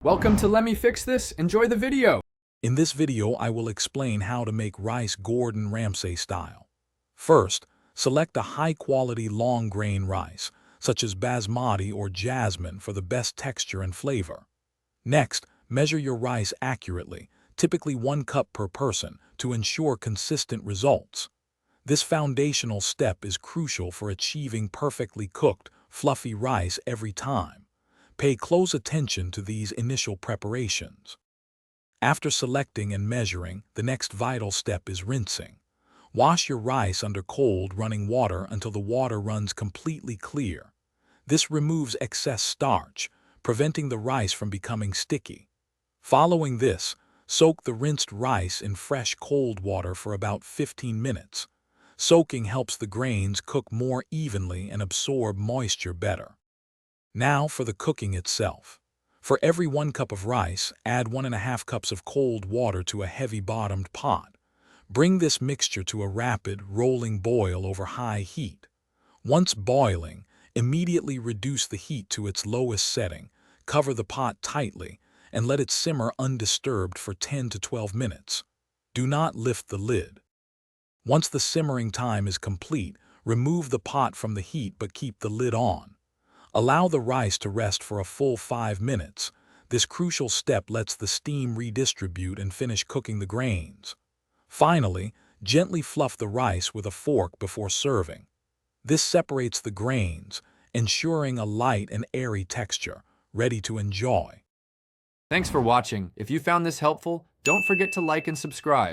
Welcome to Let Me Fix This. Enjoy the video. In this video, I will explain how to make rice Gordon Ramsay style. First, select a high-quality long-grain rice, such as basmati or jasmine for the best texture and flavor. Next, measure your rice accurately, typically 1 cup per person, to ensure consistent results. This foundational step is crucial for achieving perfectly cooked, fluffy rice every time. Pay close attention to these initial preparations. After selecting and measuring, the next vital step is rinsing. Wash your rice under cold, running water until the water runs completely clear. This removes excess starch, preventing the rice from becoming sticky. Following this, soak the rinsed rice in fresh cold water for about 15 minutes. Soaking helps the grains cook more evenly and absorb moisture better. Now for the cooking itself. For every 1 cup of rice, add 1.5 cups of cold water to a heavy-bottomed pot. Bring this mixture to a rapid, rolling boil over high heat. Once boiling, immediately reduce the heat to its lowest setting, cover the pot tightly, and let it simmer undisturbed for 10 to 12 minutes. Do not lift the lid. Once the simmering time is complete, remove the pot from the heat but keep the lid on. Allow the rice to rest for a full 5 minutes. This crucial step lets the steam redistribute and finish cooking the grains. Finally, gently fluff the rice with a fork before serving. This separates the grains, ensuring a light and airy texture, ready to enjoy. Thanks for watching. If you found this helpful, don't forget to like and subscribe.